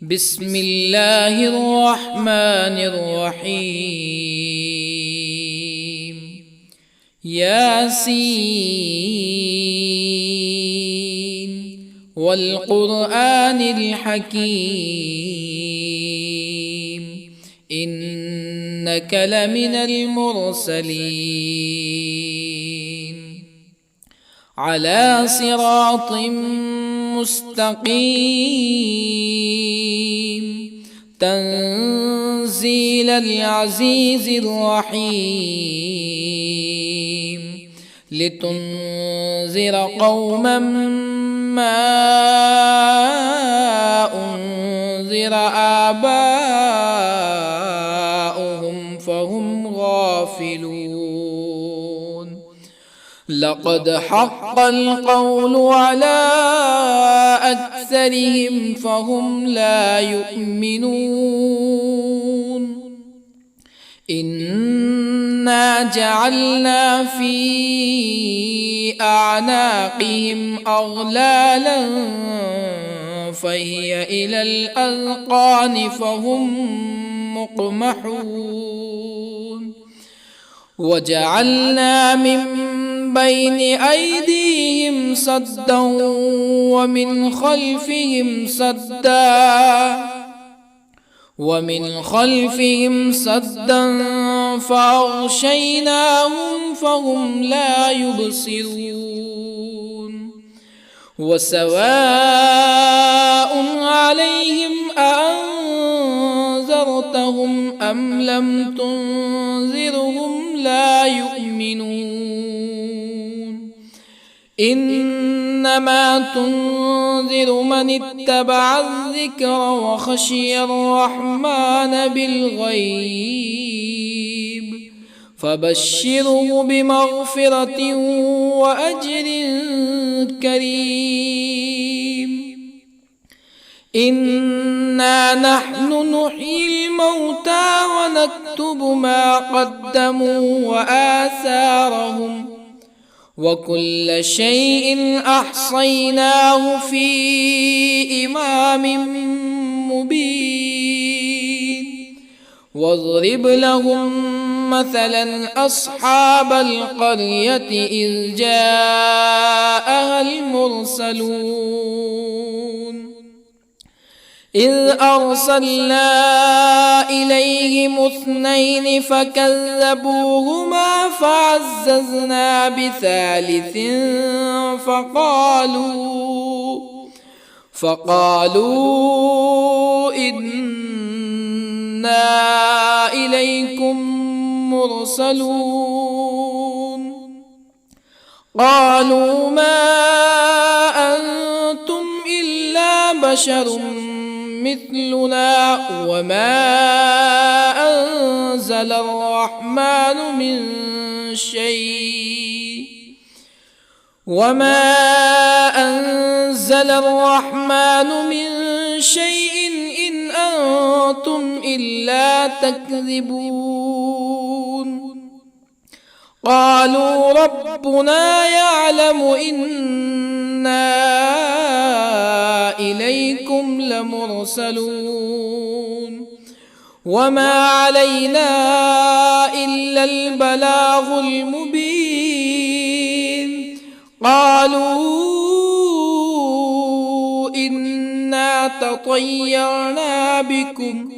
بسم الله الرحمن الرحيم. ياسين والقرآن الحكيم إنك لمن المرسلين على صراط مستقيم تنزيل العزيز الرحيم لتنذر قوما ما أنذر آباؤهم فهم غافلون. لقد حق القول على أكثرهم فهم لا يؤمنون. إنا جعلنا في أعناقهم أغلالا فهي إلى الأذقان فهم مقمحون. وجعلنا من بين أيديهم سدا ومن خلفهم سدا فأغشيناهم فهم لا يبصرون. وسواء عليهم أأنذرتهم أم لم تنذرهم لا يؤمنون. إنما تنذر من اتبع الذكر وخشي الرحمن بالغيب فبشره بمغفرة وأجر كريم. إنا نحن نحيي الموتى ونكتب ما قدموا وآثارهم وكل شيء أحصيناه في إمام مبين. واضرب لهم مثلا أصحاب القرية إذ جاءها المرسلون إذ أرسلنا إليهم اثنين فكذبوهما فعززنا بثالث فقالوا إنا إليكم مرسلون. قالوا ما أنتم إلا بشر مثلنا وما أنزل الرحمن من شيء إن أنتم إلا تكذبون. قالوا ربنا يعلم إنا إليكم لمرسلون وما علينا إلا البلاغ المبين. قالوا إنا تطيرنا بكم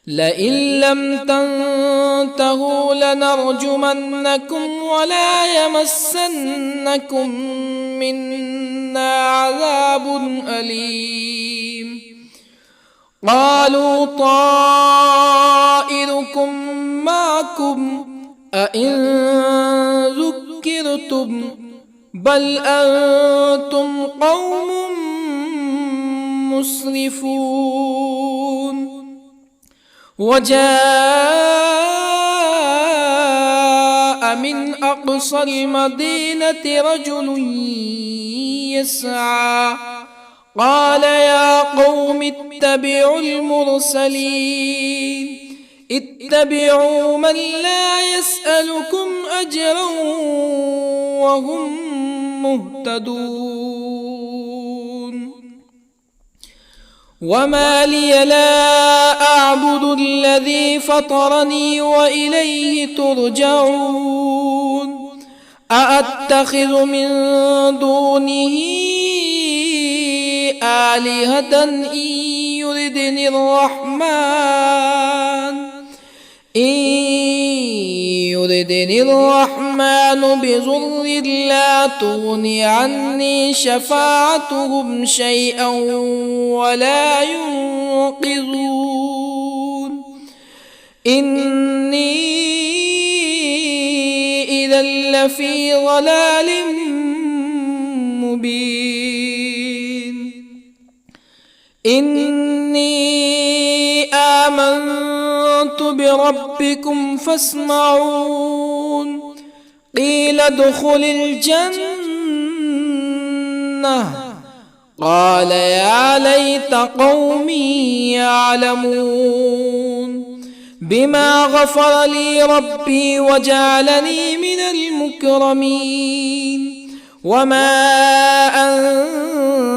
لئن لم تنتهوا لنرجمنكم ولا يمسنكم منا عذاب أليم. قالوا طائركم معكم أئن ذكرتم بل أنتم قوم مسرفون. وجاء من أقصى المدينة رجل يسعى قال يا قوم اتبعوا المرسلين اتبعوا من لا يسألكم أجرا وهم مهتدون. وما لي لا أعبد الذي فطرني وإليه ترجعون أأتخذ من دونه آلهة يردني الرحمن بضر لا تغن عني شفاعتهم شيئا ولا ينقذون إني إذا لفي ضلال مبين إني آمنت بربكم فاسمعون قيل ادخل الجنة قال يا ليت قومي يعلمون بما غفر لي ربي وجعلني من المكرمين وما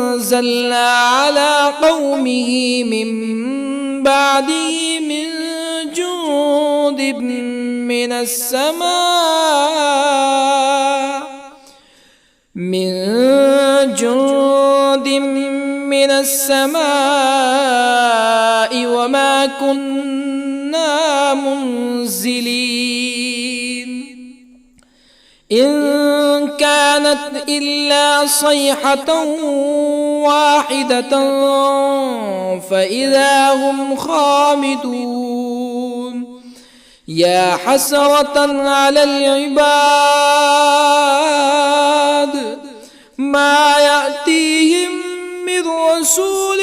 أنزلنا على قومه من بعده من جند من السماء وما كنا منزلين إن كانت إلا صيحة واحدة فإذا هم خامدون يا حسرة على العباد ما يأتيهم من رسول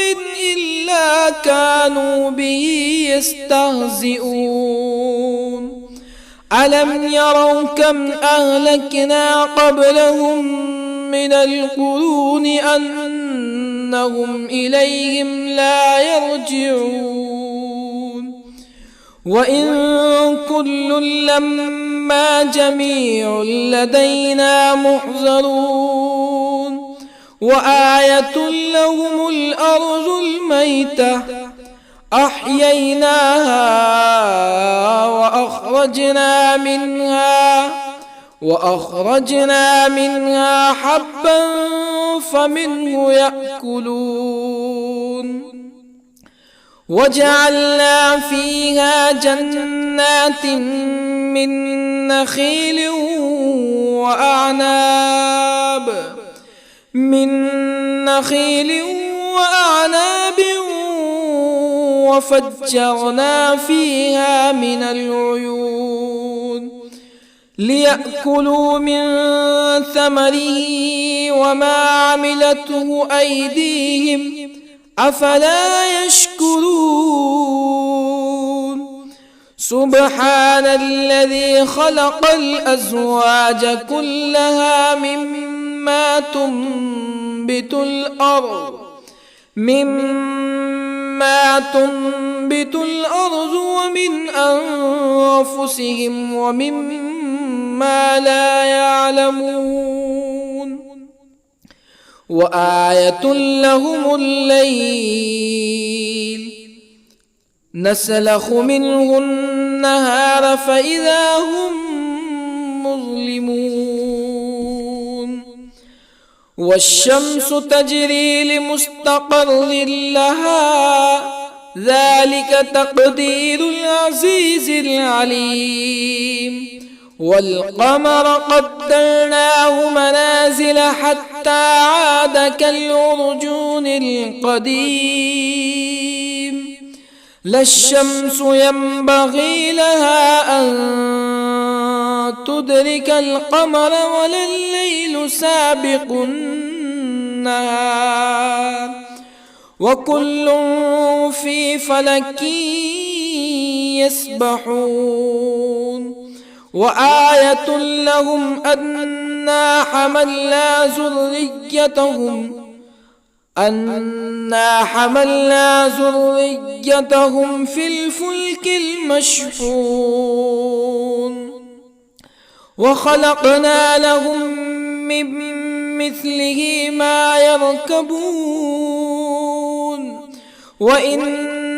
إلا كانوا به يستهزئون ألم يروا كم أهلكنا قبلهم من القرون أنهم إليهم لا يرجعون وإن كل لما جميع لدينا محضرون وآية لهم الأرض الميتة أحييناها وأخرجنا منها حبا فمنه يأكلون وجعلنا فيها جنات من نخيل وأعناب وفجرنا فيها من العيون ليأكلوا من ثمره وما عملته أيديهم أفلا يشكرون سبحان الذي خلق الأزواج كلها مما تنبت الأرض ومن أنفسهم ومما لا يعلمون وآية لهم الليل نسلخ منه النهار فإذا هم مظلمون والشمس تجري لمستقر لها ذلك تقدير العزيز العليم والقمر قدرناه منازل حتى عاد كالعرجون القديم لا الشمس ينبغي لها أن تدرك القمر ولا الليل سابق النهار وكل في فلك يسبحون وآية لهم أنا حملنا ذريتهم في الفلك المشحون وخلقنا لهم من مثله ما يركبون وإن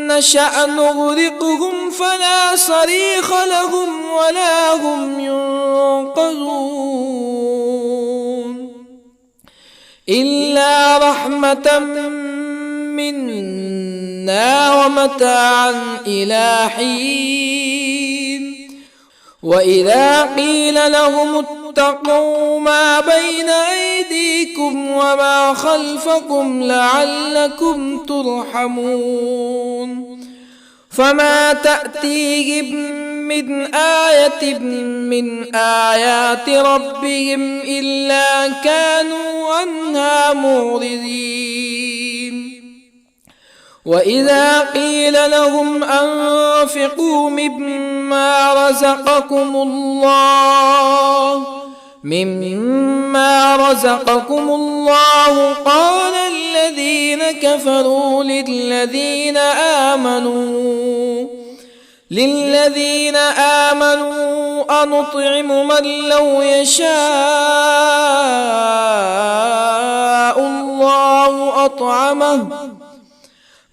نشأ نغرقهم فلا صريخ لهم ولا هم ينقذون إلا رحمة منا ومتاعا إلى حين وإذا قيل لهم اتقوا ما بين أيديكم وما خلفكم لعلكم ترحمون فما تأتيهم من آية من آيات ربهم إلا كانوا عنها معرضين وإذا قيل لهم أنفقوا مما رزقكم الله قال الذين كفروا للذين آمنوا أنطعم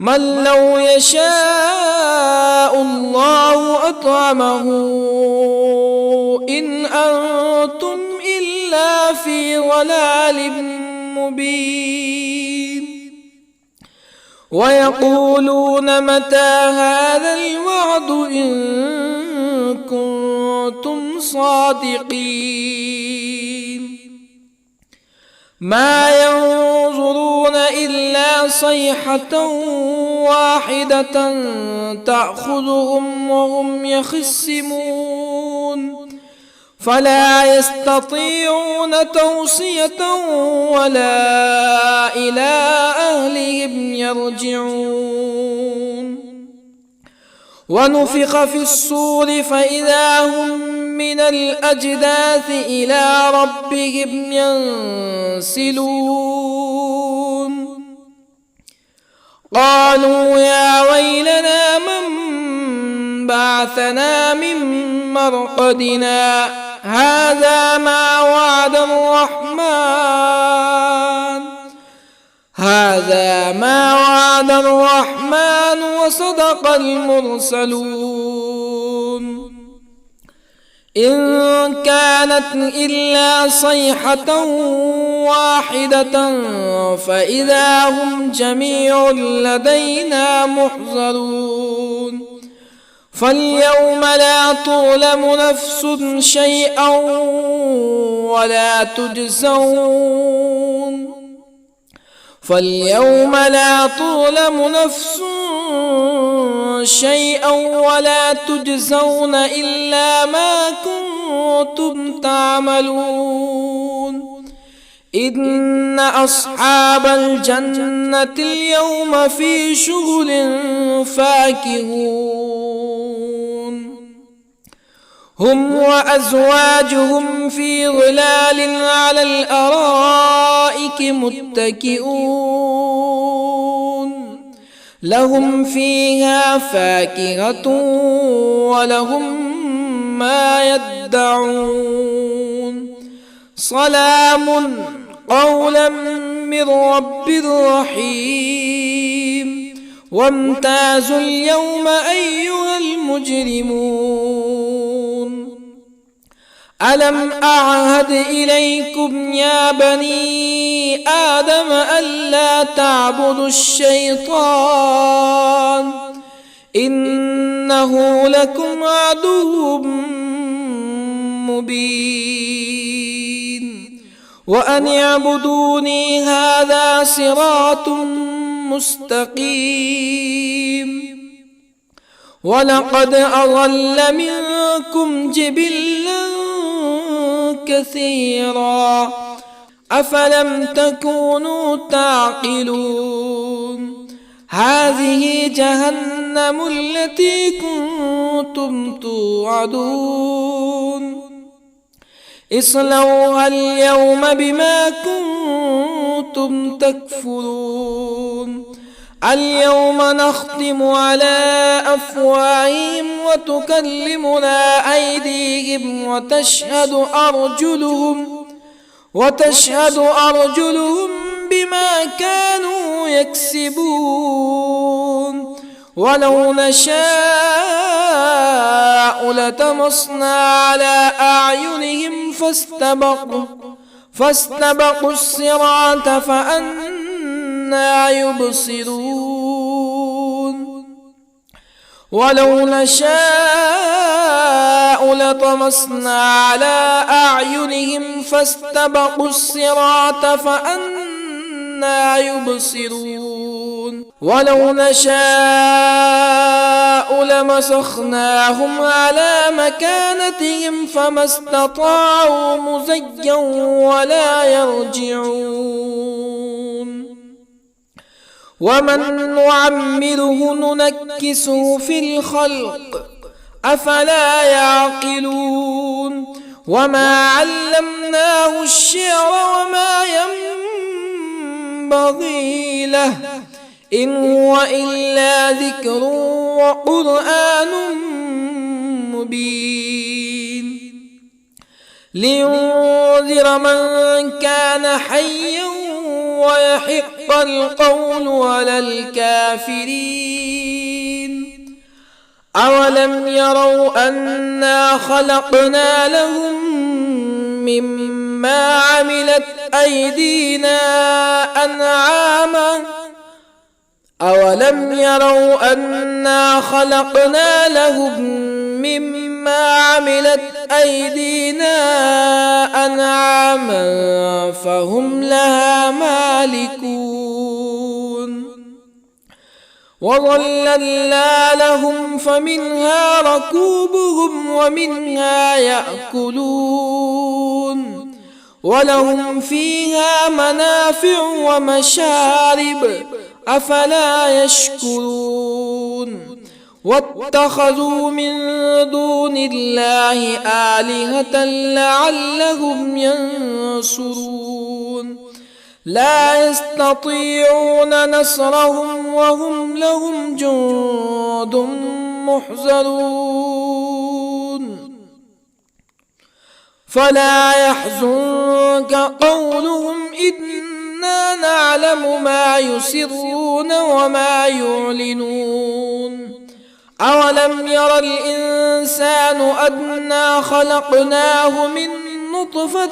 من لو يشاء الله أطعمه إن أنتم إلا في ضلال مبين ويقولون متى هذا الوعد إن كنتم صادقين ما ينظرون إلا صيحة واحدة تأخذهم وهم يخصمون فلا يستطيعون توصية ولا إلى أهلهم يرجعون ونفخ في الصور فإذا هم من الأجداث إلى ربهم ينسلون قالوا يا ويلنا من بعثنا من مرقدنا هذا ما وعد الرحمن وصدق المرسلون إن كانت إلا صيحة واحدة فإذا هم جميع لدينا محضرون فاليوم لا تظلم نفس شيئا ولا تجزون إلا ما كنتم تعملون إن أصحاب الجنة اليوم في شغل فاكهون هم وأزواجهم في ظلال على الأرائك متكئون لهم فيها فاكهة ولهم ما يدعون سلام قولا من رب رحيم وامتازوا اليوم أيها المجرمون ألم أعهد إليكم يا بني آدم ألا تعبدوا الشيطان إنه لكم عدو مبين وأن اعبدوني هذا صراط مستقيم ولقد أضل منكم جبلا كثيرا أفلم تكونوا تعقلون هذه جهنم التي كنتم توعدون اصلوها اليوم بما كنتم تكفرون اليوم نختم على أفواههم وتكلمنا أيديهم وتشهد أرجلهم بما كانوا يكسبون ولو نشاء لطمسنا على أعينهم فاستبقوا الصراط فأنى يبصرون ولو نشاء لطمسنا على أعينهم فاستبقوا الصراط فأنى يبصرون ولو نشاء لمسخناهم على مكانتهم فما استطاعوا مزيا ولا يرجعون ومن نعمره ننكسه في الخلق أفلا يعقلون وما علمناه الشعر وما ينبغي له إن هو إلا ذكر وقرآن مبين لينذر من كان حيا ويحق القول على الكافرين أولم يروا أنا خلقنا لهم مما عملت أيدينا أنعاما أولم يروا أنا خلقنا لهم مما عملت أيدينا أنعاما فهم لها مالكون وظللنا لهم فمنها ركوبهم ومنها يأكلون ولهم فيها منافع ومشارب أفلا يشكرون واتخذوا من دون الله آلهة لعلهم ينصرون لا يستطيعون نصرهم وهم لهم جند محضرون فلا يحزنك قولهم إنا نعلم ما يسرون وما يعلنون أولم ير الإنسان أنا خلقناه من نطفة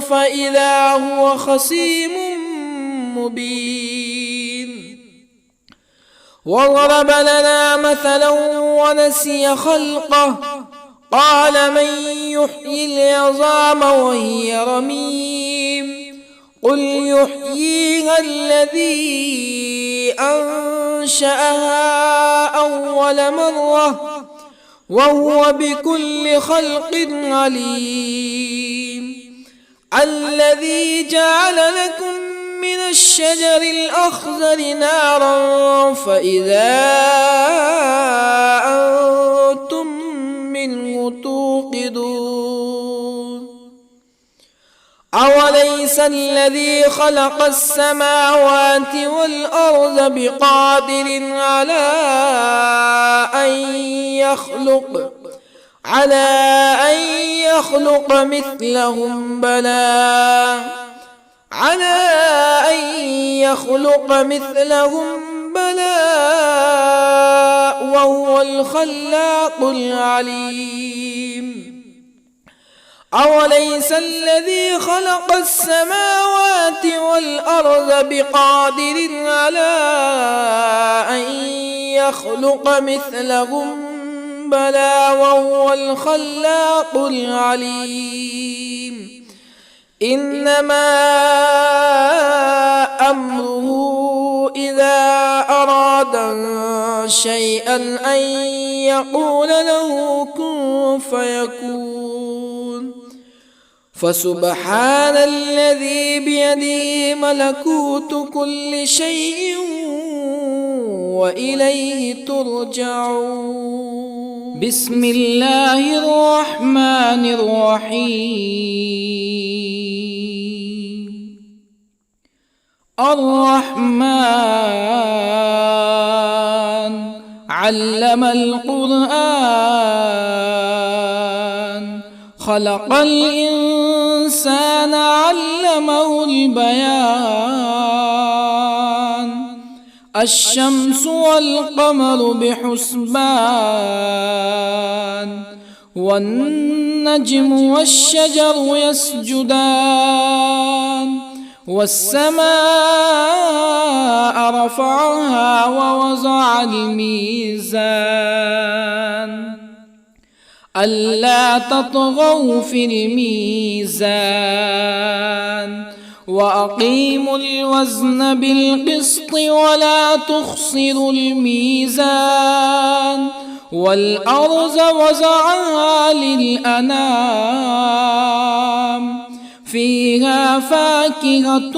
فإذا هو خصيم مبين وضرب لنا مثلا ونسي خلقه قال من يحيي العظام وهي رميم قل يحييها الذي أنشأها أول مرة وهو بكل خلق عليم الذي جعل لكم من الشجر الأخضر نارا فإذا أنتم منه توقدون أوليس الذي خلق السماوات والأرض بقادر على أن يخلق مثلهم بلى وهو الخلاق العليم أوليس الذي خلق السماوات والأرض بقادر على أن يخلق مثلهم بلى وهو الخلاق العليم إنما أمره إذا أراد شيئا أن يقول له كن فيكون فسبحان الذي بيده ملكوت كل شيء وإليه ترجعون بسم الله الرحمن الرحيم الرحمن علم القرآن خلق الإنسان علمه البيان الشمس والقمر بحسبان والنجم والشجر يسجدان والسماء رفعها ووضع الميزان ألا تطغوا في الميزان وأقيموا الوزن بالقسط ولا تخسروا الميزان والأرض وضعها للأنام فيها فاكهة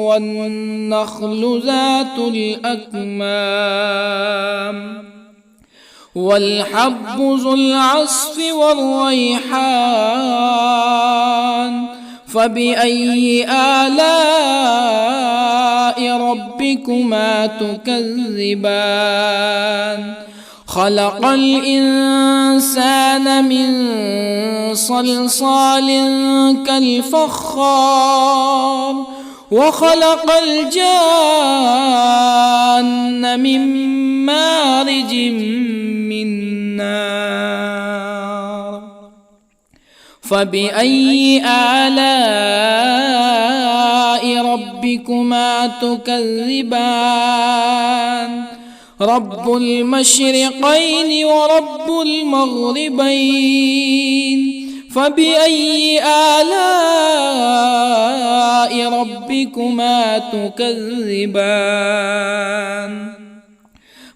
والنخل ذات الأكمام والحب ذو العصف والريحان فبأي آلاء ربكما تكذبان خلق الإنسان من صلصال كالفخار وخلق الجان من مارج من نار فبأي آلاء ربكما تكذبان رب المشرقين ورب المغربين فبأي آلاء ربكما تكذبان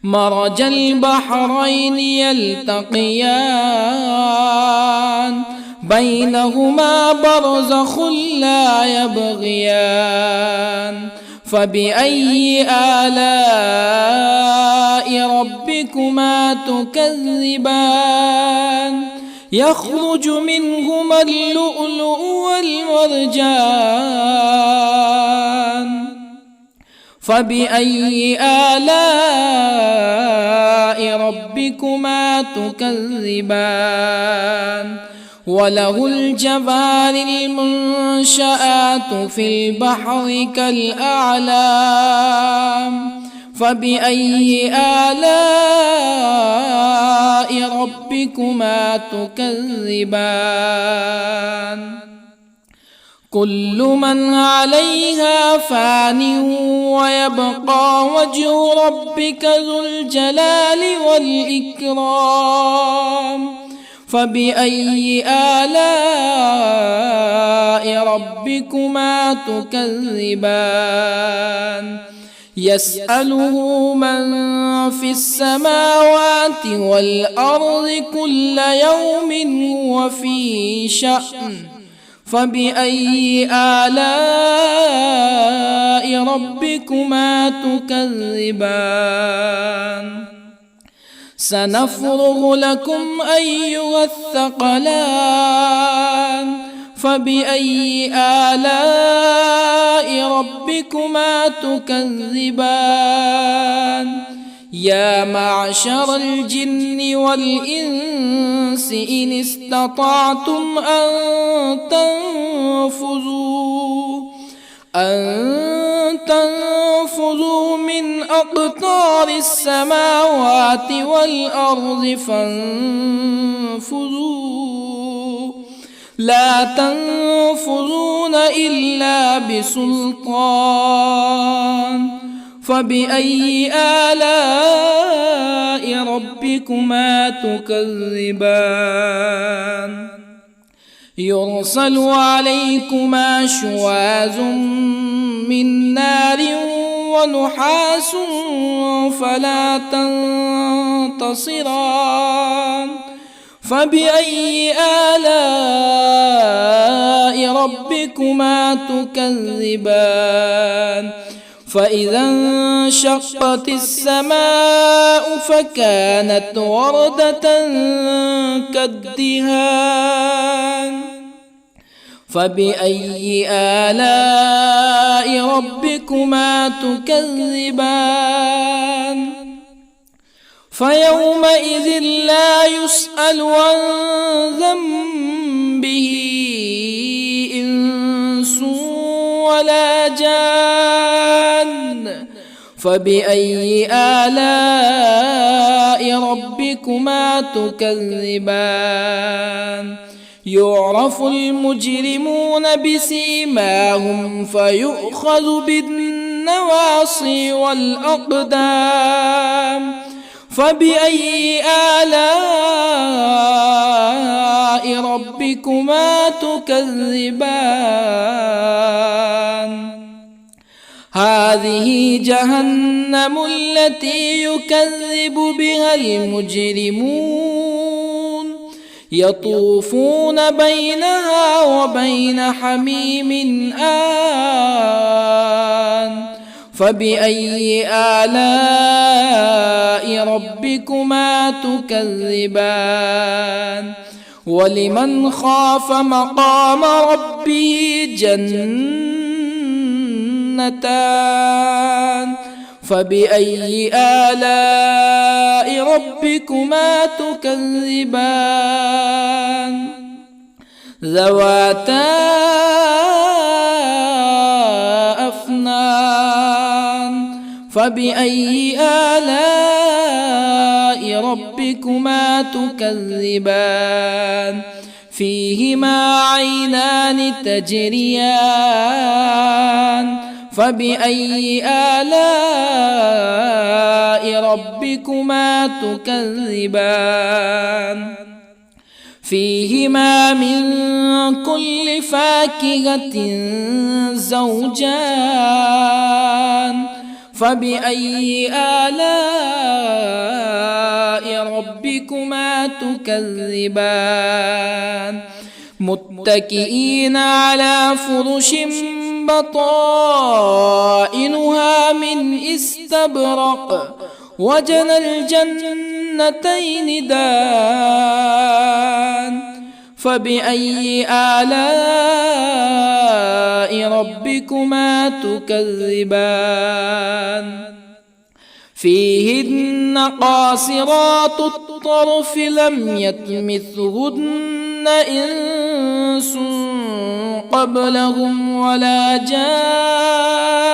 مرج البحرين يلتقيان بينهما برزخ لا يبغيان فبأي آلاء ربكما تكذبان يخرج منهما اللؤلؤ والمرجان فبأي آلاء ربكما تكذبان وله الجوار المنشآت في البحر كالأعلام فبأي آلاء ربكما تكذبان كل من عليها فان ويبقى وجه ربك ذو الجلال والإكرام فبأي آلاء ربكما تكذبان يسأله من في السماوات والأرض كل يوم هو في شأن فبأي آلاء ربكما تكذبان سنفرغ لكم أيها الثقلان فبأي آلاء ربكما تكذبان يا معشر الجن والإنس إن استطعتم أن تنفذوا من أقطار السماوات والأرض فانفذوا لا تنفذون إلا بسلطان فبأي آلاء ربكما تكذبان يرسل عليكما شواظ من نار ونحاس فلا تنتصران فبأي آلاء ربكما تكذبان فإذا انشقت السماء فكانت وردة كالدهان فبأي آلاء ربكما تكذبان فيومئذ لا يسأل عن ذنبه إنس ولا جان. فبأي آلاء ربكما تكذبان؟ يعرف المجرمون بسيماهم فيؤخذ بالنواصي والأقدام. فبأي آلاء ربكما تكذبان؟ هذه جهنم التي يكذب بها المجرمون، يطوفون بينها وبين حميم آن. فبأي آلاء ربكما تكذبان؟ ولمن خاف مقام ربه جنتان. فبأي آلاء ربكما تكذبان؟ ذواتا أفنان. فبأي آلاء ربكما تكذبان؟ فيهما عينان تجريان. فبأي آلاء ربكما تكذبان؟ فيهما من كل فاكهة زوجان. فبأي آلاء ربكما تكذبان؟ متكئين على فرش بطائنها من استبرق وجنى الجنتين دان. فبأي آلاء ربكما تكذبان؟ فيهن قاصرات الطرف لم يطمثهن إنس قبلهم ولا جان.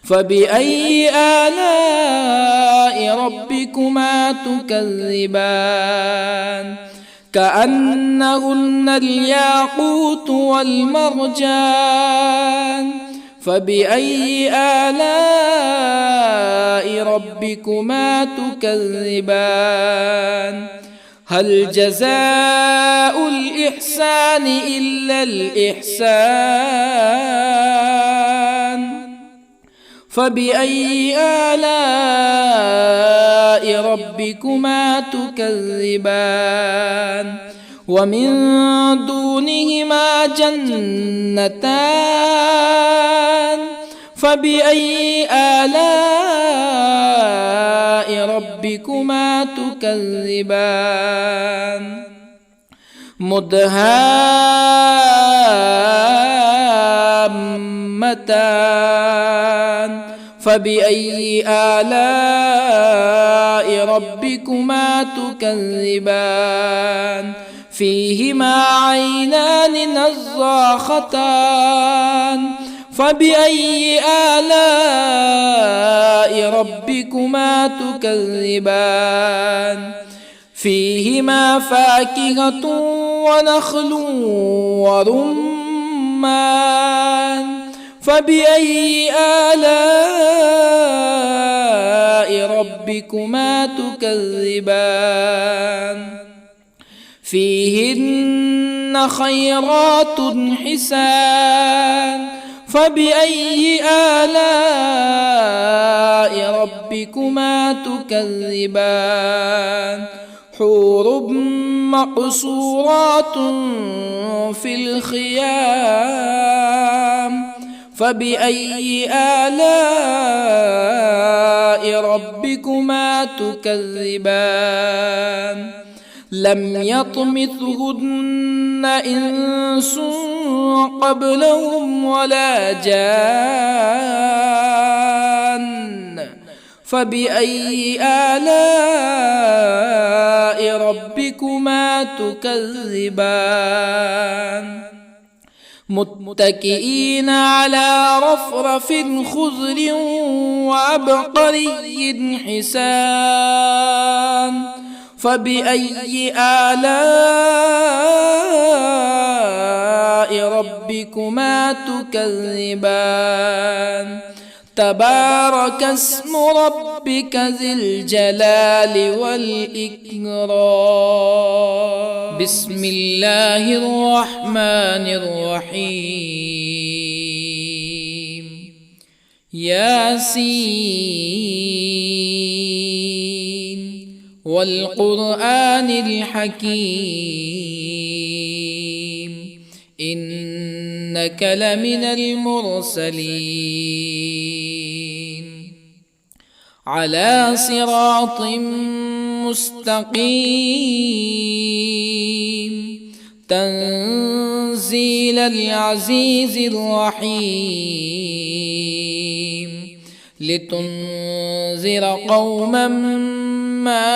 فبأي آلاء ربكما تكذبان؟ كأنهن الياقوت والمرجان. فبأي آلاء ربكما تكذبان؟ هل جزاء الإحسان إلا الإحسان؟ فبأي آلاء ربكما تكذبان؟ ومن دونهما جنتان. فبأي آلاء ربكما تكذبان؟ مدهامتان. فبأي آلاء ربكما تكذبان؟ فيهما عينان نضاختان. فبأي آلاء ربكما تكذبان؟ فيهما فاكهة ونخل ورمان. فبأي آلاء ربكما تكذبان؟ فيهن خيرات حسان. فبأي آلاء ربكما تكذبان؟ حور مقصورات في الخيام. فبأي آلاء ربكما تكذبان؟ لم يطمثهن إنس قبلهم ولا جان. فبأي آلاء ربكما تكذبان متكئين على رفرف خضر وعبقري حسان فبأي آلاء ربكما تكذبان تبارك اسم ربك ذي الجلال والإكرام بسم الله الرحمن الرحيم ياسين والقرآن الحكيم إنك لمن المرسلين على صراط مستقيم تنزيل العزيز الرحيم لتنذر قوما ما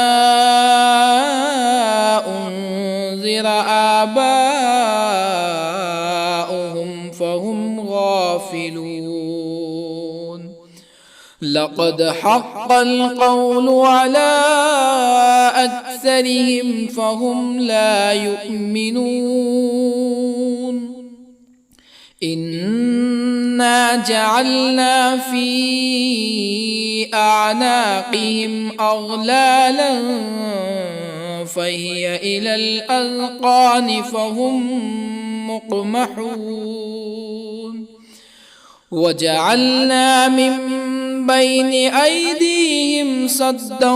أنذر آباؤهم فهم غافلون لقد حق القول على أكثرهم فهم لا يؤمنون إنا جعلنا في أعناقهم أغلالا فهي إلى الأذقان فهم مقمحون وجعلنا من بين أيديهم سدا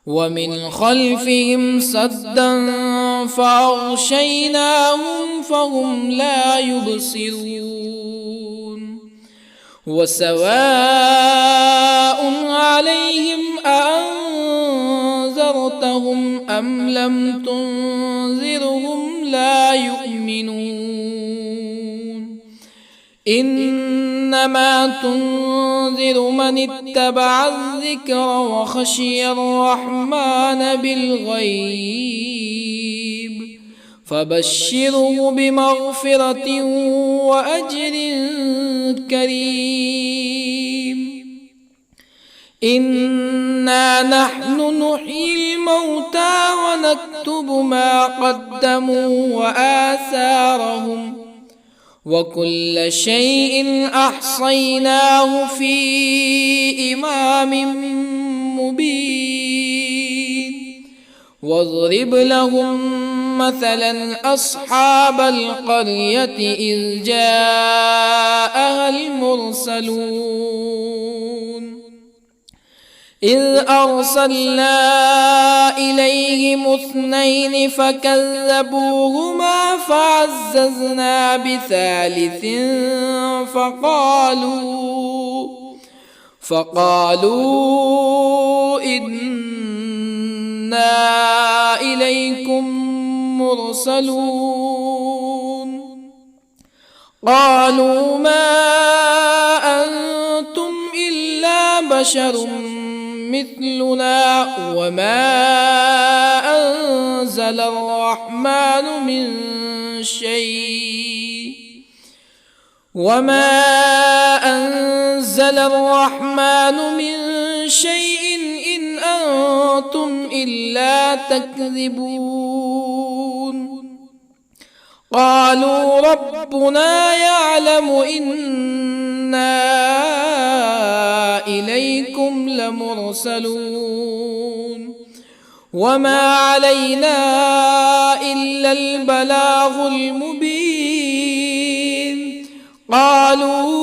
ومن خلفهم سدا فأغشيناهم فهم لا يبصرون وسواء عليهم أأنذرتهم أم لم تنذرهم لا يؤمنون إنما تنذر من اتبع الذكر وخشي الرحمن بالغيب فبشره بمغفرة وأجر كريم إنا نحن نحيي الموتى ونكتب ما قدموا وآثارهم وكل شيء أحصيناه في إمام مبين واضرب لهم مثلا أصحاب القرية إذ جاءها المرسلون إذ أرسلنا إليهم 2 فكذبوهما فعززنا بثالث فقالوا إنا إليكم مرسلون قالوا ما أنتم إلا بشر مثلنا وما أنزل الرحمن من شيء إن أنتم إلا تكذبون قالوا ربنا يعلم إنا إليكم لمرسلون وما علينا إلا البلاغ المبين قالوا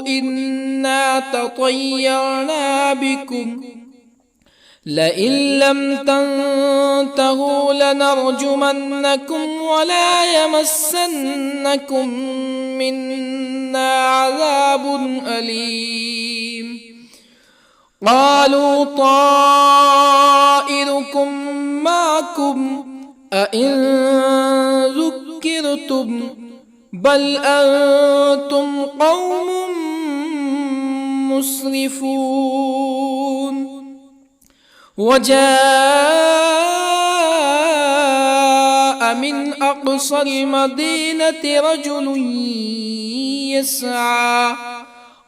إنا تطيرنا بكم لئن لم تنتهوا لنرجمنكم ولا يمسنكم منا عذاب أليم قالوا طائركم معكم أئن ذكرتم بل أنتم قوم مسرفون. وجاء من أقصى المدينة رجل يسعى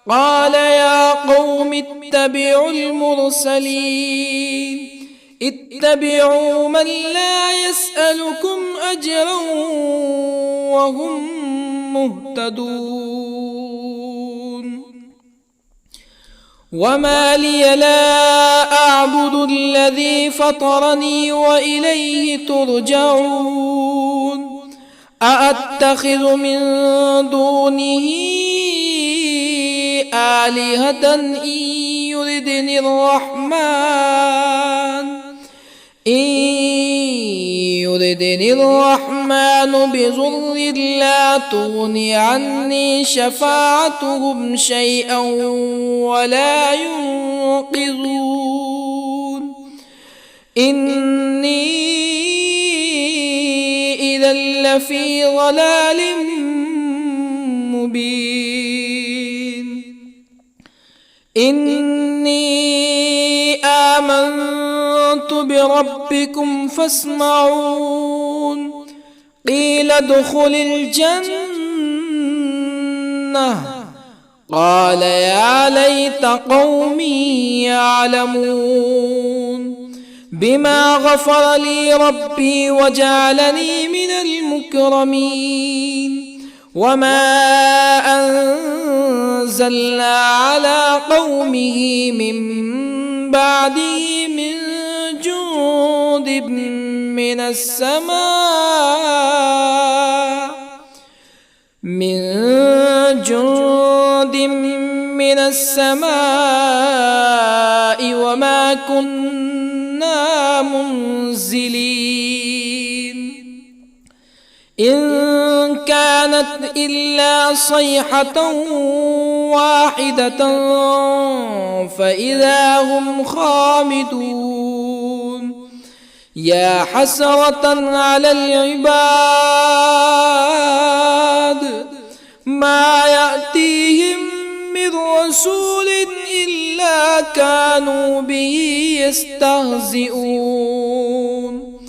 قال يا قوم اتبعوا المرسلين اتبعوا من لا يسألكم أجرا وهم مهتدون. وما لي لا أعبد الذي فطرني وإليه ترجعون. أأتخذ من دونه آلهة إن يردني الرحمن بضر لا تغني عني شفاعتهم شيئا ولا ينقذون. إني إذا لفي ضلال مبين. إني آمنت بربكم فاسمعون. قيل ادخل الجنة قال يا ليت قومي يعلمون. بما غفر لي ربي وجعلني من المكرمين. وما أنزلنا على قومه من بعده من جند من السماء وما كنا منزلين. إن كانت إلا صيحة واحدة فإذا هم خامدون. يا حسرة على العباد ما يأتيهم من رسول إلا كانوا به يستهزئون.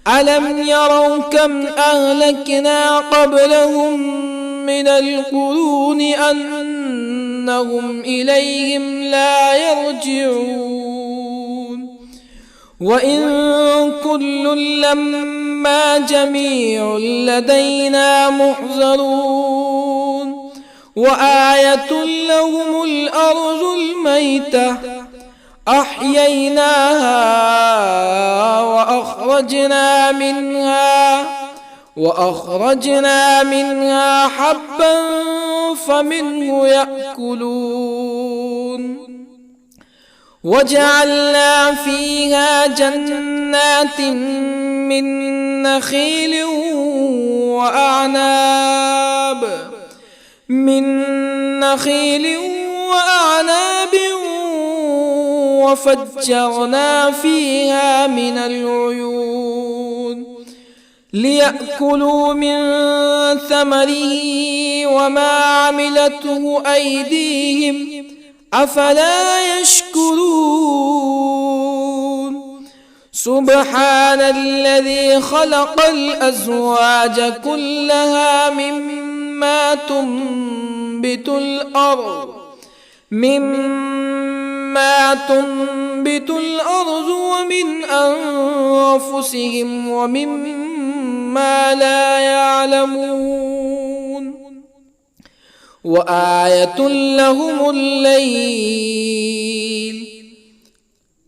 ألم يروا كم أهلكنا قبلهم من القرون أنهم إليهم لا يرجعون. وإن كل لما جميع لدينا محضرون. وآية لهم الأرض الميتة أحييناها وأخرجنا منها حبا فمنه يأكلون. وجعلنا فيها جنات من نخيل وأعناب وفجرنا فيها من العيون ليأكلوا من ثمره وما عملته أيديهم أفلا يشكرون. سبحان الذي خلق الأزواج كلها مما تنبت الأرض ومن أنفسهم ومما لا يعلمون. وآية لهم الليل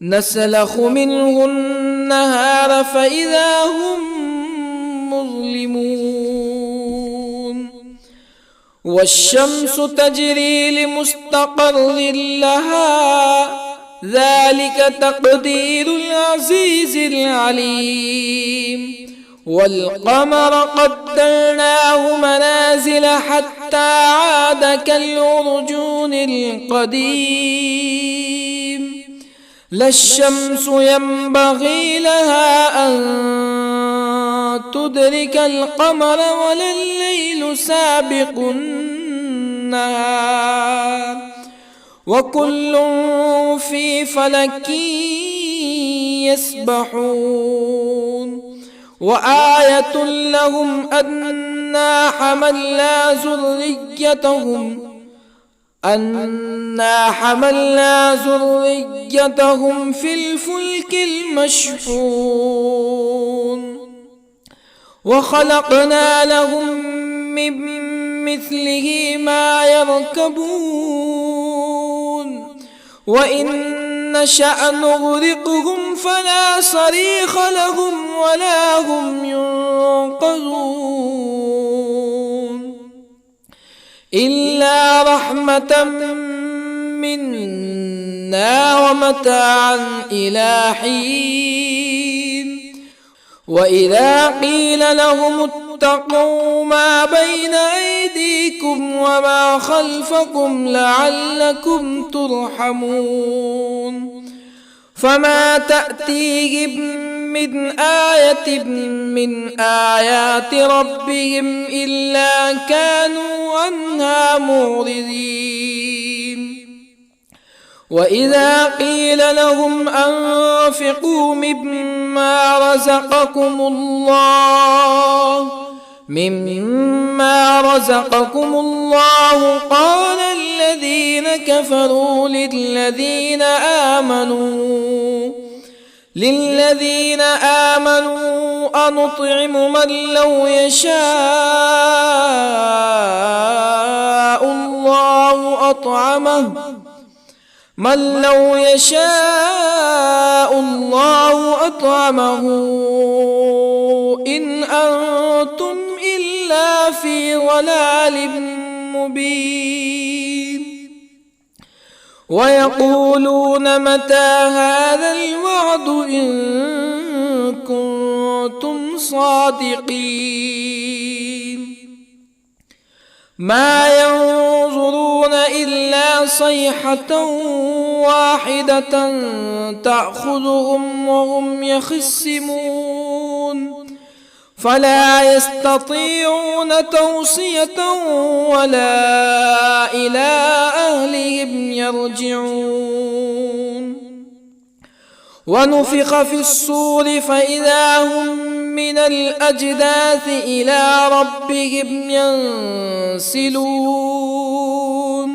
نسلخ منه النهار فإذا هم مظلمون. والشمس تجري لمستقر لها ذلك تقدير العزيز العليم. والقمر قدرناه منازل حتى عاد كالعرجون القديم. لا الشمس ينبغي لها أن تدرك القمر ولا الليل سابق النهار وكل في فلك يسبحون وآية لهم أنا حملنا ذريتهم في الفلك المشحون وخلقنا لهم من مثله ما يركبون وإن نشأ نغرقهم فلا صريخ لهم ولا هم ينقذون إلا رحمة منا ومتاعا إلى حين وإذا قيل لهم اتقوا ما بين أيديكم وما خلفكم لعلكم ترحمون فما تأتيهم من آية من آيات ربهم إلا كانوا عنها معرضين وإذا قيل لهم أنفقوا مما رزقكم الله قال الذين كفروا للذين آمنوا أنطعم من لو يشاء الله أطعمه إن أنتم إلا في ضلال مبين ويقولون متى هذا الوعد إن كنتم صادقين ما ينظرون إلا صيحة واحدة تأخذهم وهم يخصمون فلا يستطيعون توصية ولا إلى أهلهم يرجعون ونفخ في الصور فإذا هم من الأجداث إلى ربهم ينسلون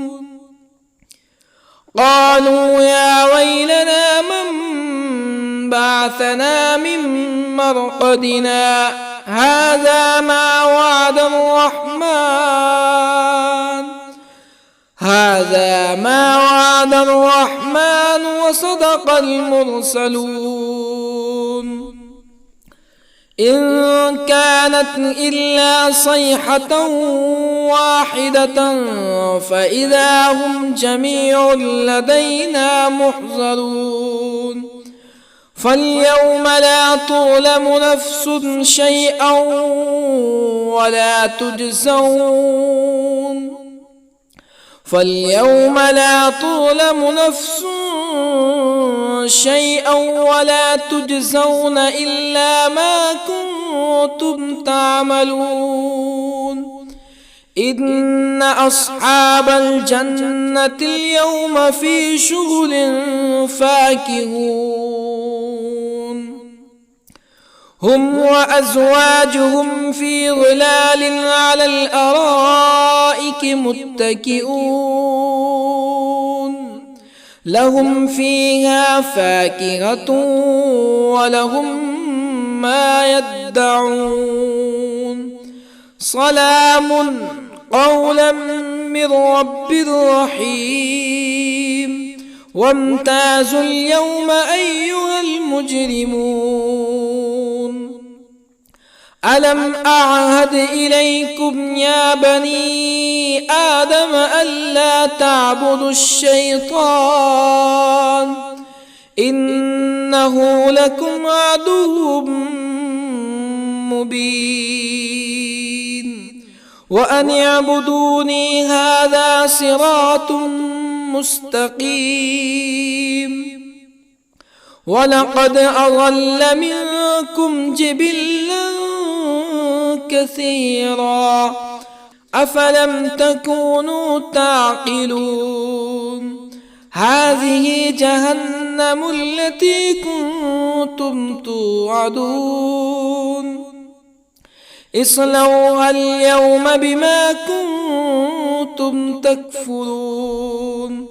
قالوا يا ويلنا من بعثنا من مرقدنا هذا ما وعد الرحمن وصدق المرسلون إن كانت إلا صيحة واحدة فإذا هم جميع لدينا محضرون فاليوم لا تظلم نفس شيئا ولا تجزون إلا ما كنتم تعملون إن أصحاب الجنة اليوم في شغل فاكهون هم وأزواجهم في ظلال على الأرائك متكئون لهم فيها فاكهة ولهم ما يدعون سلام قولا من رب رحيم وامتازوا اليوم أيها المجرمون ألم أعهد إليكم يا بني آدم ألا تعبدوا الشيطان إنه لكم عدو مبين وأن اعبدوني هذا صراط مستقيم ولقد أضل منكم جبلا كثيرا أفلم تكونوا تعقلون هذه جهنم التي كنتم توعدون اصلوها اليوم بما كنتم تكفرون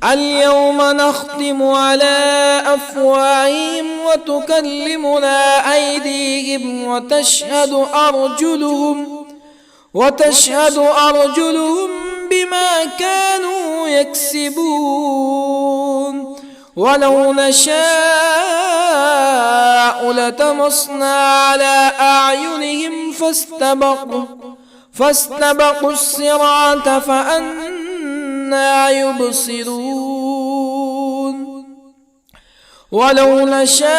اليوم نختم على أفواههم وتكلمنا أيديهم وتشهد أرجلهم بما كانوا يكسبون ولو نشاء لطمسنا على أعينهم فاستبقوا الصراط فأنى يبصرون ولو نشاء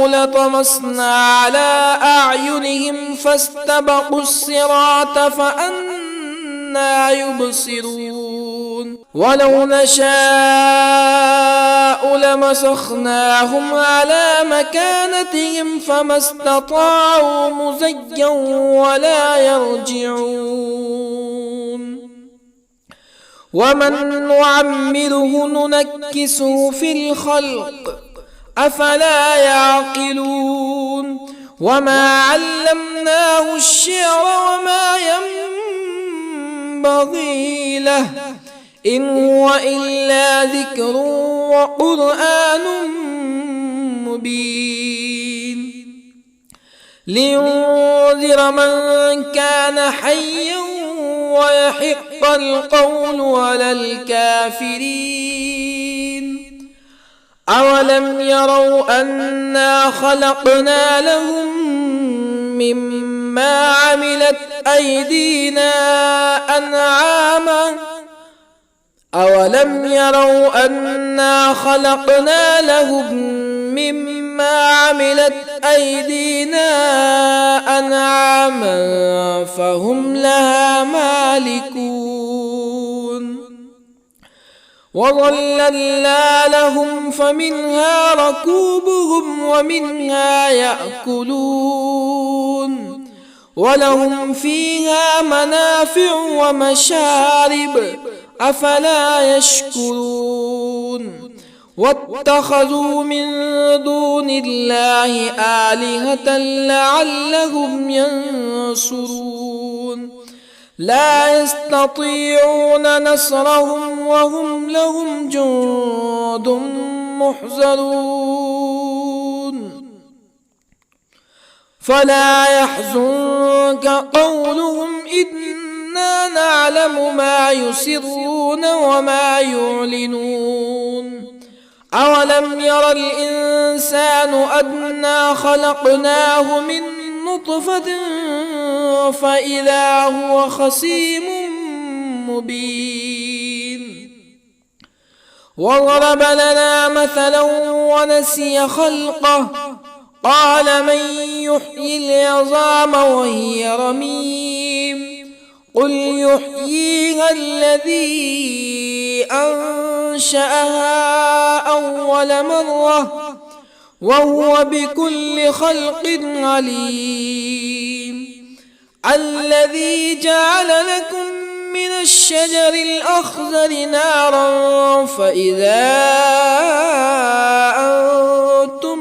لطمسنا على أعينهم فاستبقوا الصراط فأنى يبصرون ولو نشاء لمسخناهم على مكانتهم فما استطاعوا مزيا ولا يرجعون ومن نعمره ننكسه في الخلق أفلا يعقلون وما علمناه الشعر وما ينبغي له إن هو إلا ذكر وقرآن مبين لينذر من كان حيا ويحق القول على الكافرين أولم يروا أنا خلقنا لهم مما عملت أيدينا أنعاما أولم يروا أنا خلقنا لهم مما عملت أيدينا أنعاما فهم لها مالكون وظللنا لهم فمنها ركوبهم ومنها يأكلون ولهم فيها منافع ومشارب أفلا يشكرون واتخذوا من دون الله آلهة لعلهم ينصرون لا يستطيعون نصرهم وهم لهم جند محضرون فلا يحزنك قولهم إنا نعلم ما يسرون وما يعلنون أولم ير الإنسان أنا خلقناه من نطفة فإذا هو خصيم مبين وضرب لنا مثلا ونسي خلقه قال من يحيي العظام وهي رميم قل يحييها الذي أنشأها أول مرة وهو بكل خلق عليم الذي جعل لكم من الشجر الأخضر نارا فإذا أنتم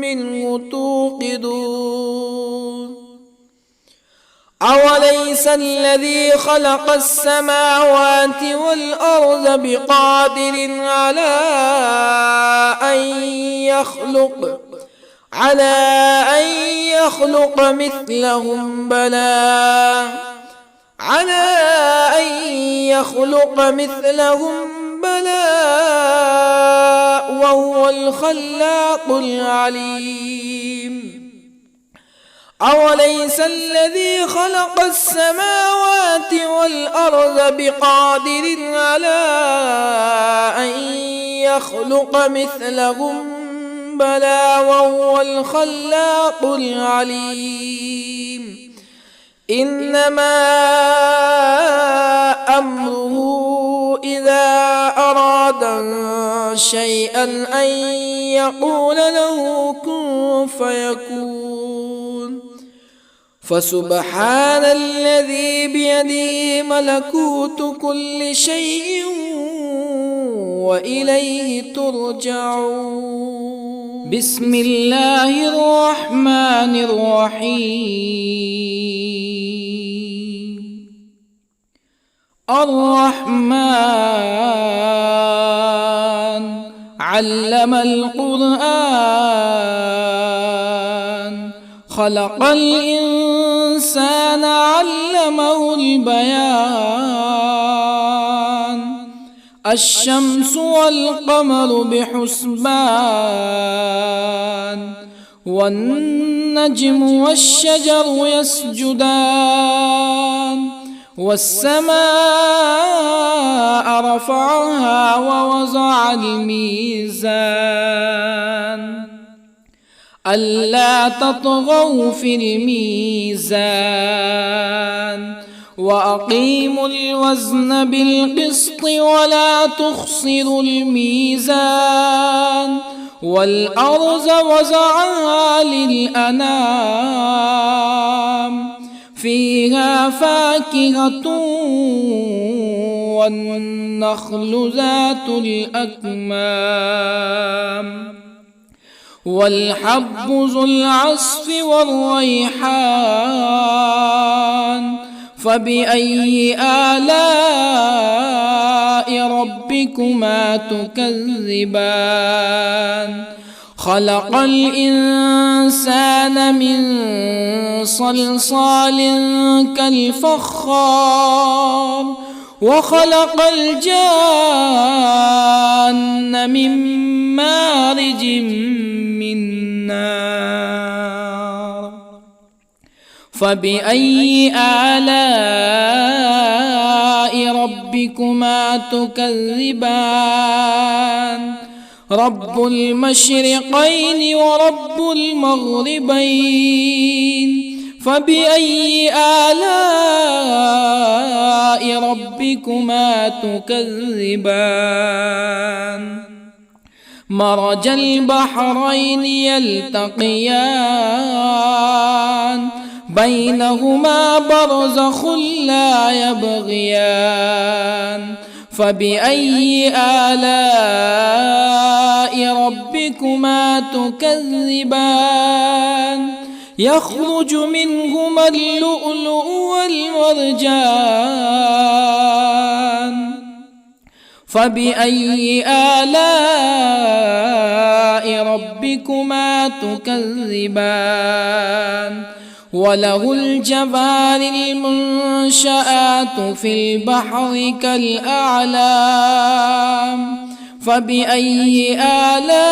منه توقدون أوليس الذي خلق السماوات والأرض بقادر على أن يخلق مثلهم بلى وهو الخلاق العليم أوليس الذي خلق السماوات والأرض بقادر على أن يخلق مثلهم بلى وهو الخلاق العليم إنما أمره إذا أراد شيئا أن يقول له كن فيكون فسبحان الذي بيده ملكوت كل شيء وإليه ترجعون. بسم الله الرحمن الرحيم. الرحمن علم القرآن، خلق الإنسان علمه البيان. الشمس والقمر بحسبان، والنجم والشجر يسجدان. والسماء رفعها ووضع الميزان، ألا تطغوا في الميزان. وأقيموا الوزن بالقسط ولا تخسروا الميزان. والأرض وضعها للأنام، فيها فاكهة والنخل ذات الأكمام، والحب ذو العصف والريحان. فبأي آلاء ربكما تكذبان؟ خلق الإنسان من صلصال كالفخار، وخلق الجان من مارج من نار. فبأي آلاء ربكما تكذبان؟ رب المشرقين ورب المغربين. فبأي آلاء ربكما تكذبان؟ مرج البحرين يلتقيان، بينهما برزخ لا يبغيان. فبأي آلاء ربكما تكذبان؟ يخرج منهما اللؤلؤ والمرجان. فبأي آلاء ربكما تكذبان؟ وله الجوار المنشآت في البحر كالأعلام. فبأي آلاء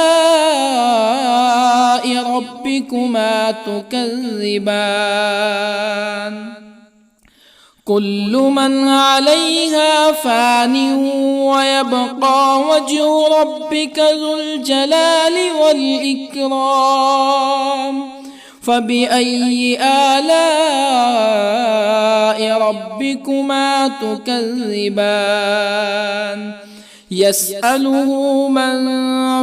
ربكما تكذبان؟ كل من عليها فان ويبقى وجه ربك ذو الجلال والإكرام. فبأي آلاء ربكما تكذبان؟ يسأله من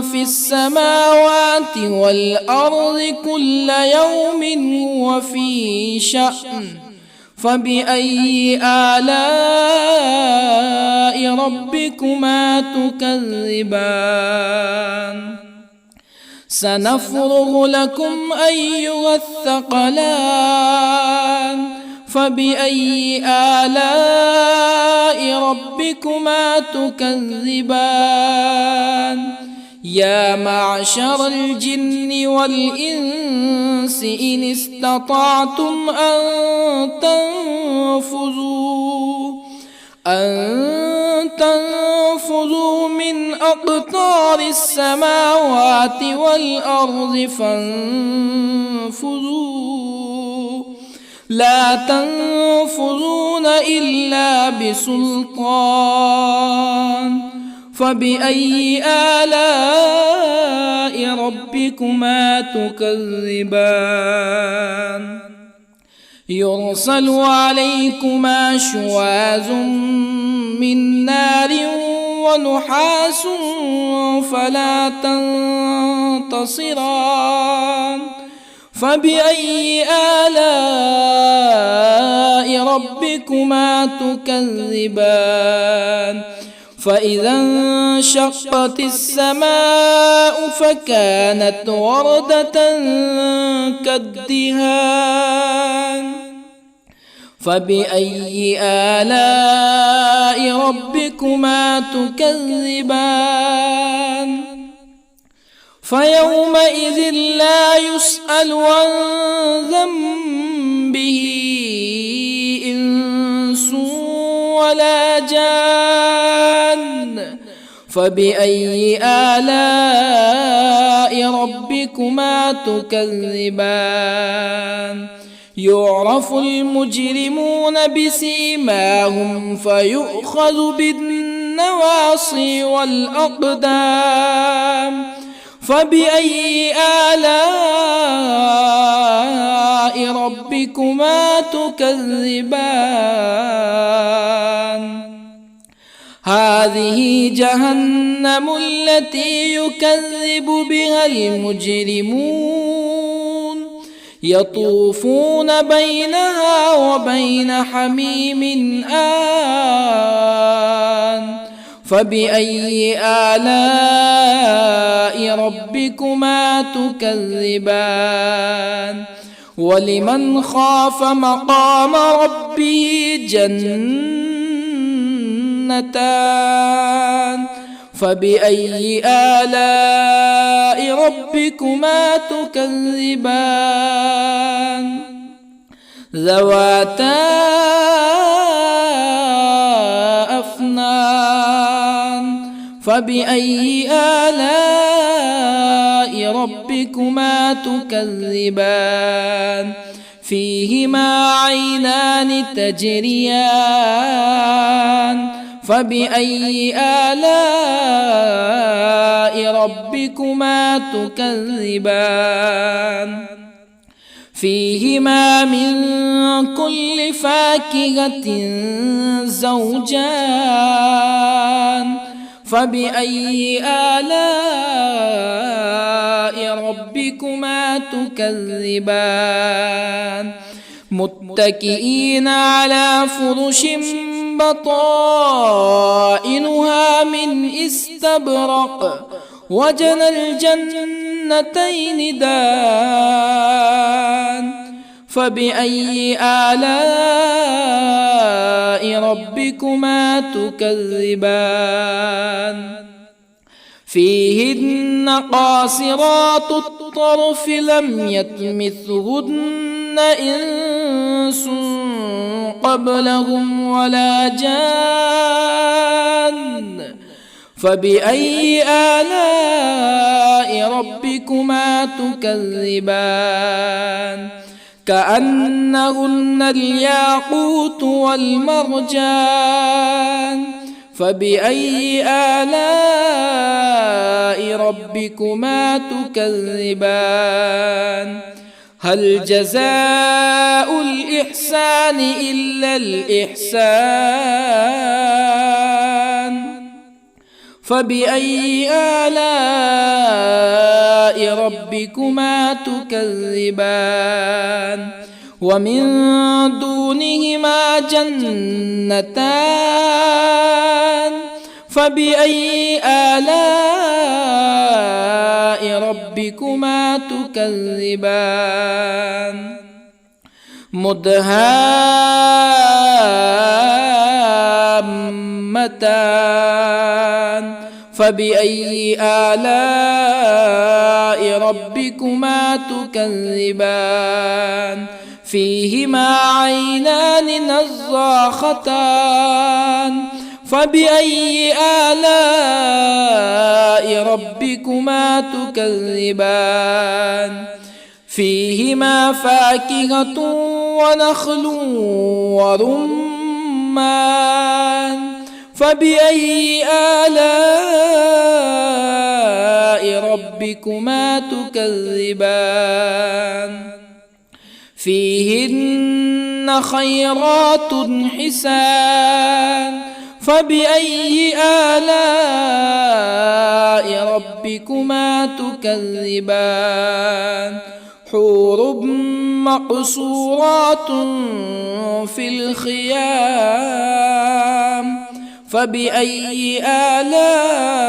في السماوات والأرض كل يوم هو في شأن. فبأي آلاء ربكما تكذبان؟ سنفرغ لكم أيها الثقلان. فبأي آلاء ربكما تكذبان؟ يا معشر الجن والإنس إن استطعتم أن تنفذوا من أقطار السماوات والأرض فانفذوا، لا تنفذون إلا بسلطان. فبأي آلاء ربكما تكذبان؟ يرسل عليكما شواظ من نار ونحاس فلا تنتصران. فبأي آلاء ربكما تكذبان فإذا انشقت السماء فكانت وردة كالدهان فبأي آلاء ربكما تكذبان فيومئذ لا يسأل عن ذنبه إنس ولا جان فبأي آلاء ربكما تكذبان يعرف المجرمون بسيماهم فيؤخذ بالنواصي والأقدام فبأي آلاء ربكما تكذبان هذه جهنم التي يكذب بها المجرمون يطوفون بينها وبين حميم آن فبأي آلاء ربكما تكذبان ولمن خاف مقام ربه جنتان فبأي آلاء ربكما تكذبان ذواتا أفنان فبأي آلاء ربكما تكذبان فيهما عينان تجريان فبأي آلاء ربكما تكذبان فيهما من كل فاكهة زوجان فبأي آلاء ربكما تكذبان متكئين على فرش بطائنها من استبرق وجنى الجنتين دان فبأي آلاء ربكما تكذبان فيهن قاصرات الطرف لم يطمثهن إنس قبلهم ولا جان فبأي آلاء ربكما تكذبان كأنهن الياقوت والمرجان فبأي آلاء ربكما تكذبان هل جزاء الإحسان إلا الإحسان فبأي آلاء ربكما تكذبان ومن دونهما جنتان فبأي آلاء ربكما تكذبان مدهامتان فبأي آلاء ربكما تكذبان فيهما عينان نضاختان فبأي آلاء ربكما تكذبان فيهما فاكهة ونخل ورمان فبأي آلاء ربكما تكذبان فيهن خيرات حسان فبأي آلاء ربكما تكذبان حور مقصورات في الخيام فبأي آلاء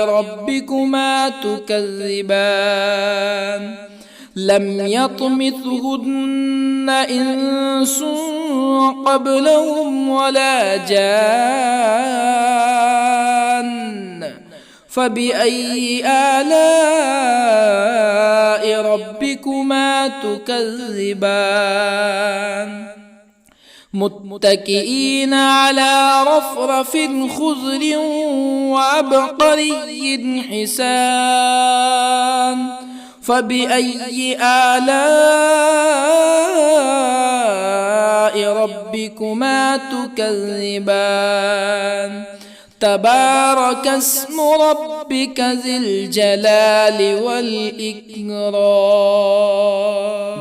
ربكما تكذبان لم يطمثهن إنس قبلهم ولا جان فبأي آلاء ربكما تكذبان متكئين على رفرف خضر وعبقري حسان فبأي آلاء ربكما تكذبان تبارك اسم ربك ذي الجلال والإكرام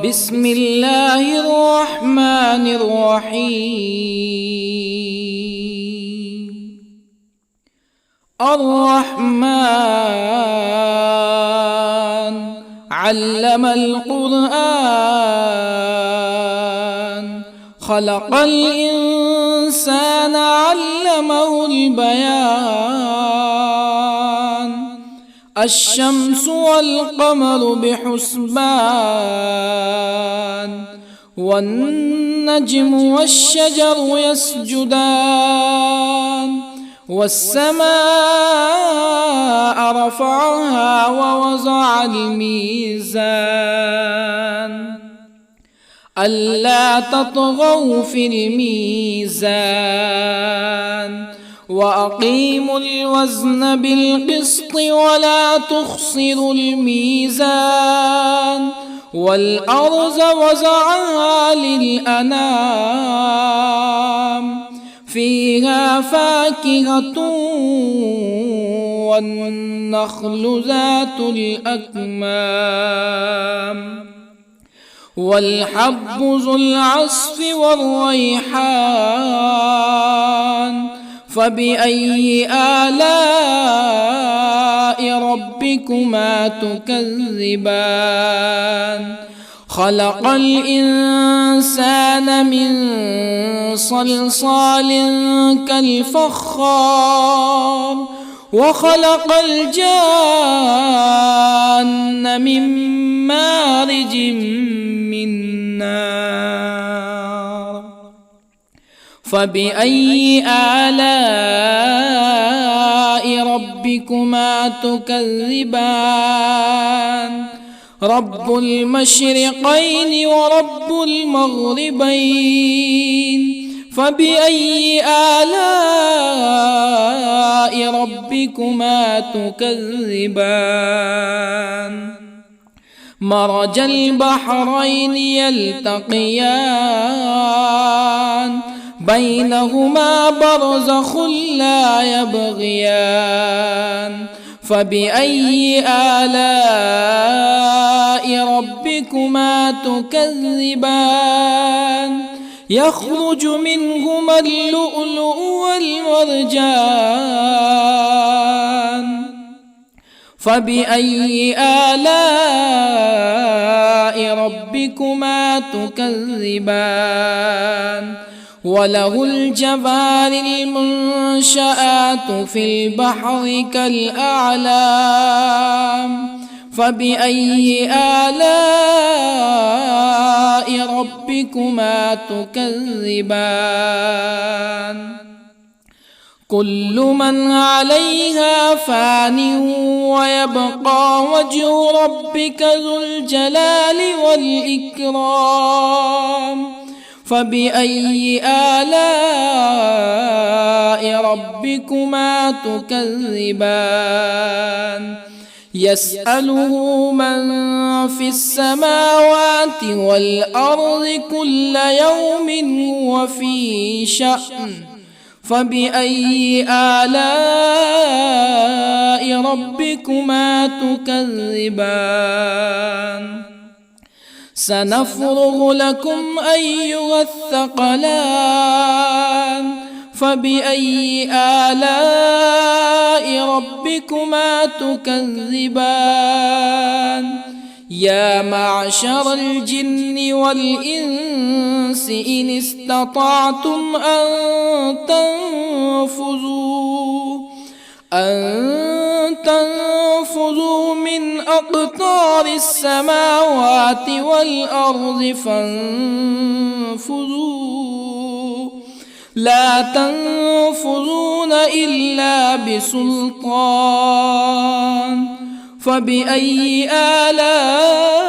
بسم الله الرحمن الرحيم الرحمن علم القرآن خلق الإنسان علمه البيان الشمس والقمر بحسبان والنجم والشجر يسجدان والسماء رفعها ووضع الميزان ألا تطغوا في الميزان وأقيموا الوزن بالقسط ولا تخسروا الميزان والأرض وضعها للأنام فيها فاكهة والنخل ذات الأكمام والحب ذو العصف والريحان فبأي آلاء ربكما تكذبان خلق الإنسان من صلصال كالفخار وخلق الجان من مارج من نار فبأي آلاء ربكما تكذبان رب المشرقين ورب المغربين فبأي آلاء ربكما تكذبان مرج البحرين يلتقيان بينهما برزخ لا يبغيان فبأي آلاء ربكما تكذبان يخرج منهما اللؤلؤ والمرجان فبأي آلاء ربكما تكذبان وله الجوار المنشآت في البحر كالأعلام فبأي آلاء ربكما تكذبان كل من عليها فان ويبقى وجه ربك ذو الجلال والإكرام فبأي آلاء ربكما تكذبان يسأله من في السماوات والأرض كل يوم هو في شأن فبأي آلاء ربكما تكذبان سنفرغ لكم أيها الثقلان فبأي آلاء ربكما تكذبان يا معشر الجن والإنس إن استطعتم أن تنفذوا من أقطار السماوات والأرض فانفذوا لا تنفذون إلا بسلطان فبأي آلاء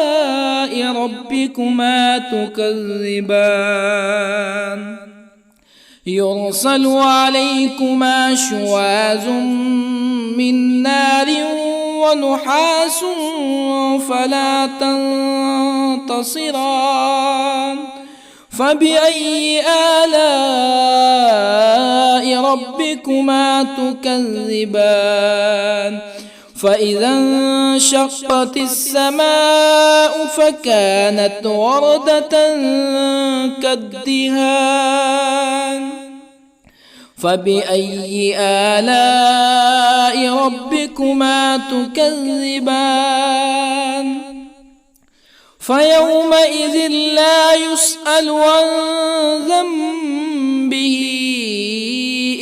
ربكما تكذبان يرسل عليكما شواظ من نار ونحاس فلا تنتصران فبأي آلاء ربكما تكذبان فإذا انشقت السماء فكانت وردة كالدهان فبأي آلاء ربكما تكذبان فيومئذ لا يسأل عن ذنبه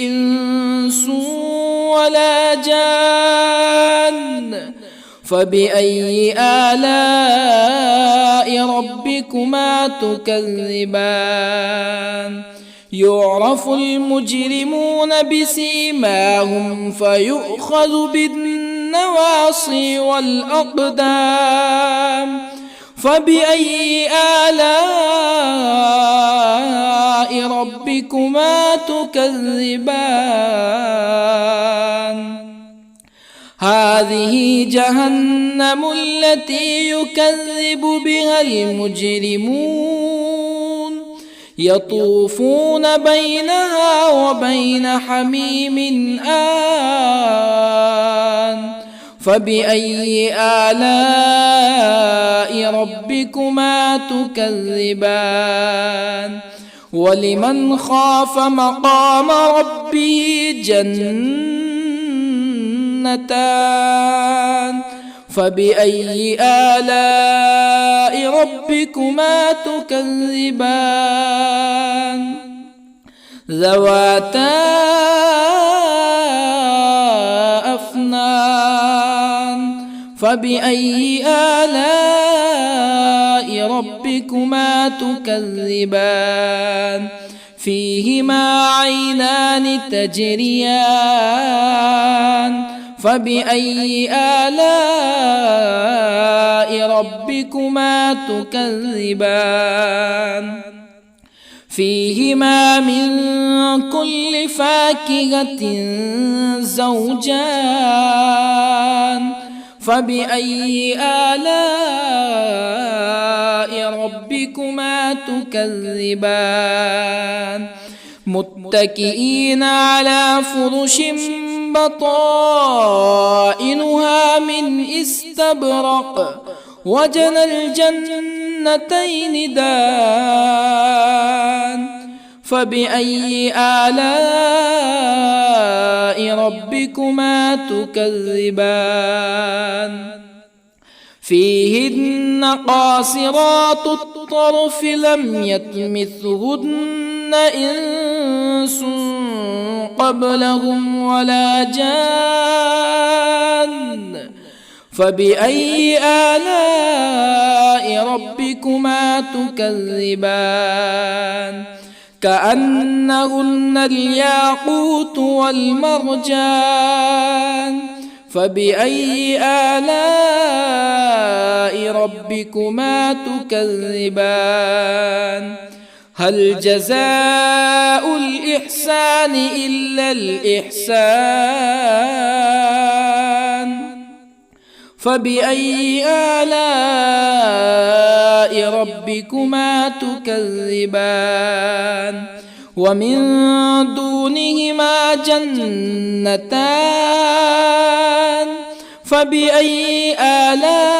إنس ولا جان فبأي آلاء ربكما تكذبان يعرف المجرمون بسيماهم فيؤخذ بالنواصي والأقدام فبأي آلاء ربكما تكذبان هذه جهنم التي يكذب بها المجرمون يطوفون بينها وبين حميم آن فبأي آلاء ربكما تكذبان ولمن خاف مقام ربه جنتان فبأي آلاء ربكما تكذبان ذواتا أفنان فبأي آلاء ربكما تكذبان فيهما عينان تجريان فبأي آلاء ربكما تكذبان فيهما من كل فاكهة زوجان فبأي آلاء ربكما تكذبان متكئين على فرش بطائنها من استبرق وجنى الجنتين دان فبأي آلاء ربكما تكذبان فيهن قاصرات الطرف لم يطمثهن إنس قبلهم ولا جان فبأي آلاء ربكما تكذبان كأنهن الياقوت والمرجان فبأي آلاء ربكما تكذبان هل جزاء الإحسان إلا الإحسان فبأي آلاء ربكما تكذبان ومن دونهما جنتان فبأي آلاء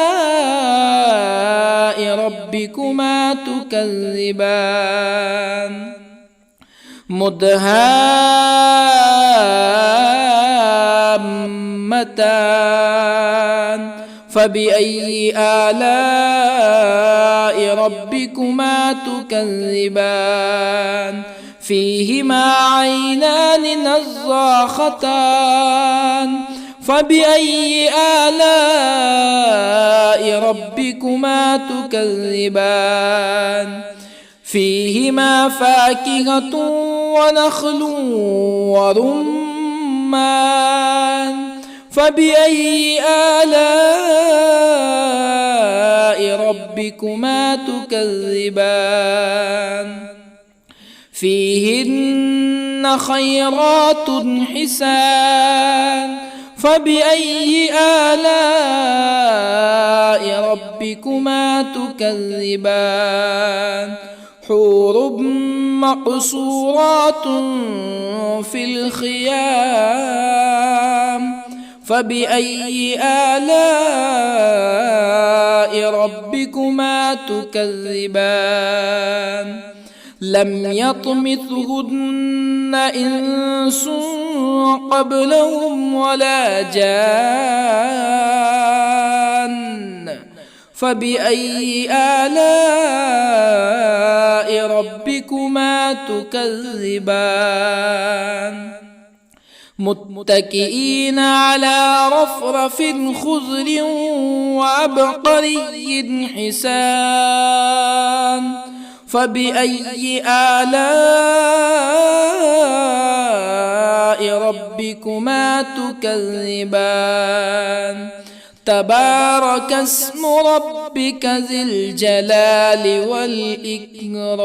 ربكما تكذبان مدهامتان فبأي آلاء ربكما تكذبان فيهما عينان نضاختان فبأي آلاء ربكما تكذبان فيهما فاكهة ونخل ورمان فبأي آلاء ربكما تكذبان فيهن خيرات حسان فبأي آلاء ربكما تكذبان حور مقصورات في الخيام فبأي آلاء ربكما تكذبان لم يطمثهن إنس قبلهم ولا جان فبأي آلاء ربكما تكذبان متكئين على رفرف خضر وعبقري حسان فبأي آلاء ربكما تكذبان تبارك اسم ربك ذي الجلال والإكرام.